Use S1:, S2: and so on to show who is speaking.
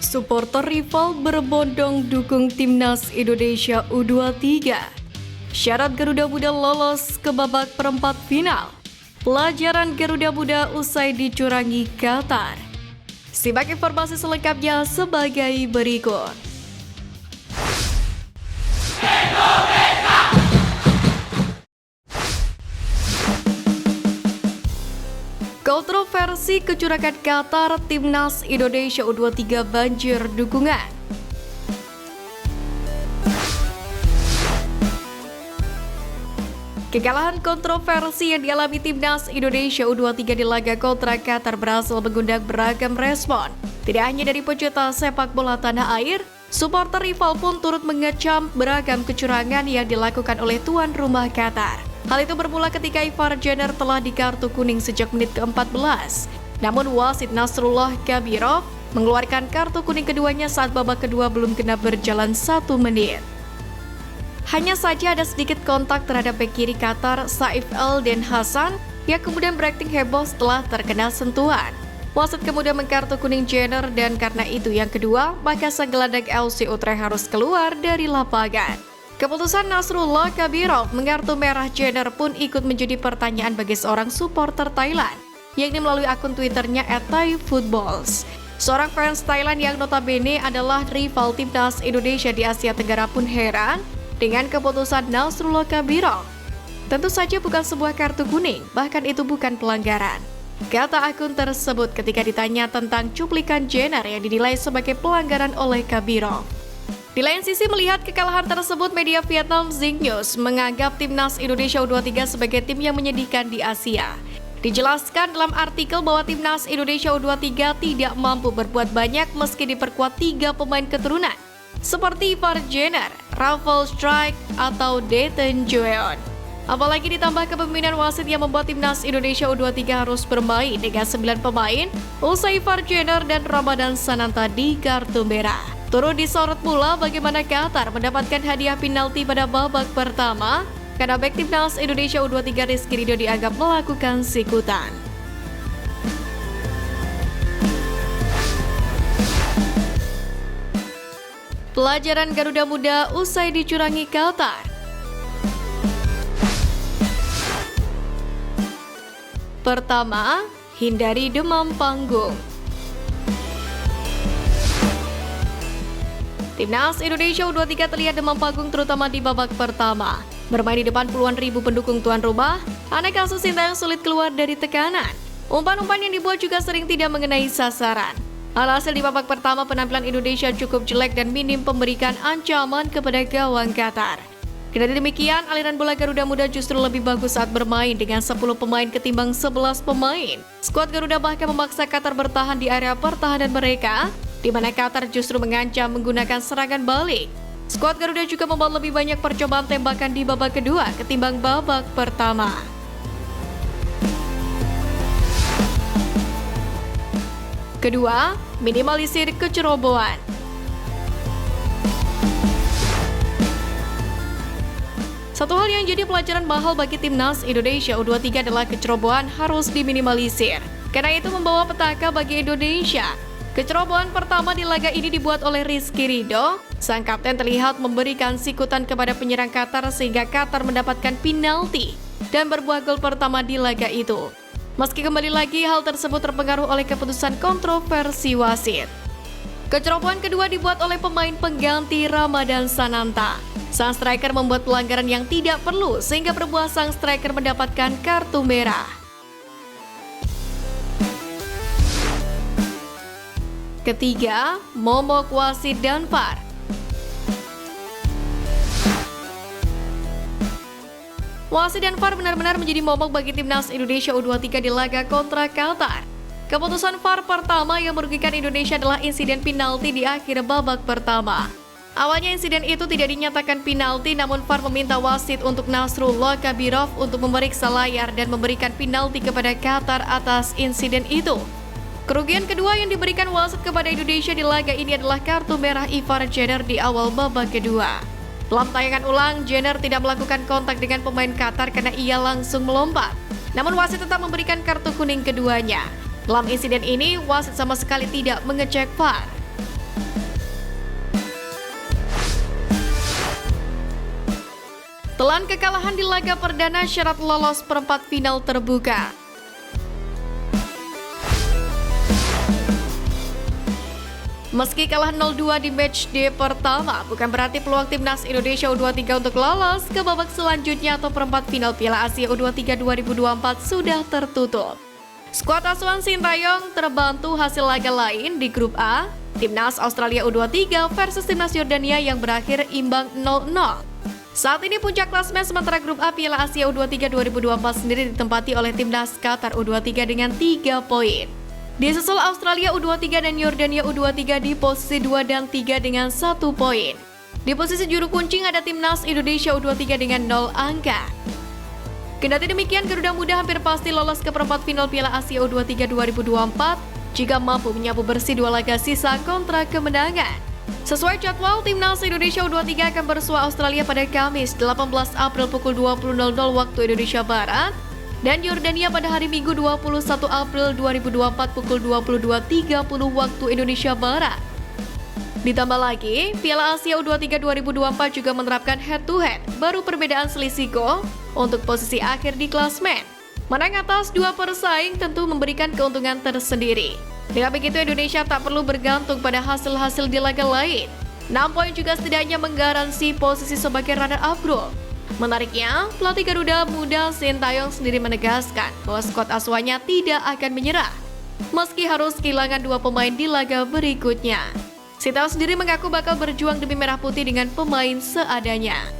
S1: Supporter rival berbondong dukung timnas Indonesia U23. Syarat Garuda Muda lolos ke babak perempat final. Pelajaran Garuda Muda usai dicurangi Qatar. Simak informasi selengkapnya sebagai berikut. Kontroversi kecurangan Qatar, timnas Indonesia U23 banjir dukungan. Kekalahan kontroversi yang dialami timnas Indonesia U23 di laga kontra Qatar berhasil mengundang beragam respon. Tidak hanya dari pecinta sepak bola tanah air, supporter rival pun turut mengecam beragam kecurangan yang dilakukan oleh tuan rumah Qatar. Hal itu bermula ketika Ivar Jenner telah dikartu kuning sejak menit ke-14. Namun wasit Nasrullah Kabirov mengeluarkan kartu kuning keduanya saat babak kedua belum genap berjalan 1 menit. Hanya saja ada sedikit kontak terhadap bek kiri Qatar, Saif El-Den Hassan, yang kemudian berakting heboh setelah terkena sentuhan. Wasit kemudian mengkartu kuning Jenner dan karena itu yang kedua, maka sang gelandang FC Utrecht harus keluar dari lapangan. Keputusan Nasrullah Kabirov mengartu merah Jenner pun ikut menjadi pertanyaan bagi seorang supporter Thailand, yakni melalui akun Twitternya @thaifootballs. Seorang fans Thailand yang notabene adalah rival timnas Indonesia di Asia Tenggara pun heran dengan keputusan Nasrullah Kabirov. Tentu saja bukan sebuah kartu kuning, bahkan itu bukan pelanggaran, kata akun tersebut ketika ditanya tentang cuplikan Jenner yang dinilai sebagai pelanggaran oleh Kabirov. Di lain sisi, melihat kekalahan tersebut, media Vietnam Zing News menganggap timnas Indonesia U23 sebagai tim yang menyedihkan di Asia. Dijelaskan dalam artikel bahwa timnas Indonesia U23 tidak mampu berbuat banyak meski diperkuat 3 pemain keturunan, seperti Ivar Jenner, Rafael Struijk, atau Dayton Joeon. Apalagi ditambah kepemimpinan wasit yang membuat timnas Indonesia U23 harus bermain dengan 9 pemain, usai Ivar Jenner dan Ramadan Sananta di kartu merah. Turut disorot pula bagaimana Qatar mendapatkan hadiah penalti pada babak pertama karena bek timnas Indonesia U23 Rizky Ridho dianggap melakukan sikutan. Pelajaran Garuda Muda usai dicurangi Qatar. Pertama, hindari demam panggung. Timnas Indonesia U23 terlihat demam panggung terutama di babak pertama. Bermain di depan puluhan ribu pendukung tuan rumah, aneh kasus Sintayong sulit keluar dari tekanan. Umpan-umpan yang dibuat juga sering tidak mengenai sasaran. Alhasil di babak pertama penampilan Indonesia cukup jelek dan minim memberikan ancaman kepada gawang Qatar. Kendati demikian, aliran bola Garuda Muda justru lebih bagus saat bermain dengan 10 pemain ketimbang 11 pemain. Skuad Garuda bahkan memaksa Qatar bertahan di area pertahanan mereka, di mana Qatar justru mengancam menggunakan serangan balik. Skuad Garuda juga membuat lebih banyak percobaan tembakan di babak kedua ketimbang babak pertama. Kedua, minimalisir kecerobohan. Satu hal yang jadi pelajaran mahal bagi timnas Indonesia U23 adalah kecerobohan harus diminimalisir. Karena itu membawa petaka bagi Indonesia. Kecerobohan pertama di laga ini dibuat oleh Rizky Ridho. Sang kapten terlihat memberikan sikutan kepada penyerang Qatar sehingga Qatar mendapatkan penalti dan berbuah gol pertama di laga itu. Meski kembali lagi hal tersebut terpengaruh oleh keputusan kontroversi wasit. Kecerobohan kedua dibuat oleh pemain pengganti Ramadan Sananta. Sang striker membuat pelanggaran yang tidak perlu sehingga berbuah sang striker mendapatkan kartu merah. Ketiga, momok wasit dan VAR. Wasit dan VAR benar-benar menjadi momok bagi timnas Indonesia U23 di laga kontra Qatar. Keputusan VAR pertama yang merugikan Indonesia adalah insiden penalti di akhir babak pertama. Awalnya insiden itu tidak dinyatakan penalti, namun VAR meminta wasit untuk Nasrullah Kabirov untuk memeriksa layar dan memberikan penalti kepada Qatar atas insiden itu. Kerugian kedua yang diberikan wasit kepada Indonesia di laga ini adalah kartu merah Ivar Jenner di awal babak kedua. Dalam tayangan ulang, Jenner tidak melakukan kontak dengan pemain Qatar karena ia langsung melompat. Namun wasit tetap memberikan kartu kuning keduanya. Dalam insiden ini, wasit sama sekali tidak mengecek VAR. Telan kekalahan di laga perdana syarat lolos perempat final terbuka. Meski kalah 0-2 di matchday pertama, bukan berarti peluang timnas Indonesia U23 untuk lolos ke babak selanjutnya atau perempat final Piala Asia U23 2024 sudah tertutup. Skuad asuhan Sintayong terbantu hasil laga lain di grup A, timnas Australia U23 versus timnas Yordania yang berakhir imbang 0-0. Saat ini puncak klasmen sementara grup A Piala Asia U23 2024 sendiri ditempati oleh timnas Qatar U23 dengan 3 poin. Disusul Australia U23 dan Yordania U23 di posisi 2 dan 3 dengan 1 poin. Di posisi juru kuncing ada timnas Indonesia U23 dengan 0 angka. Kendati demikian, Garuda Muda hampir pasti lolos ke perempat final Piala Asia U23 2024 jika mampu menyapu bersih 2 laga sisa kontra kemenangan. Sesuai jadwal, timnas Indonesia U23 akan bersua Australia pada Kamis 18 April pukul 20.00 waktu Indonesia Barat dan Yordania pada hari Minggu 21 April 2024 pukul 22.30 waktu Indonesia Barat. Ditambah lagi, Piala Asia U23 2024 juga menerapkan head-to-head, baru perbedaan selisih gol untuk posisi akhir di klasmen. Menang atas 2 persaing tentu memberikan keuntungan tersendiri. Dengan begitu, Indonesia tak perlu bergantung pada hasil-hasil di laga lain. 6 poin juga setidaknya menggaransi posisi sebagai runner-up grup. Menariknya, pelatih Garuda Muda Sintayong sendiri menegaskan bahwa skuad asuhannya tidak akan menyerah, meski harus kehilangan 2 pemain di laga berikutnya. Sintayong sendiri mengaku bakal berjuang demi Merah Putih dengan pemain seadanya.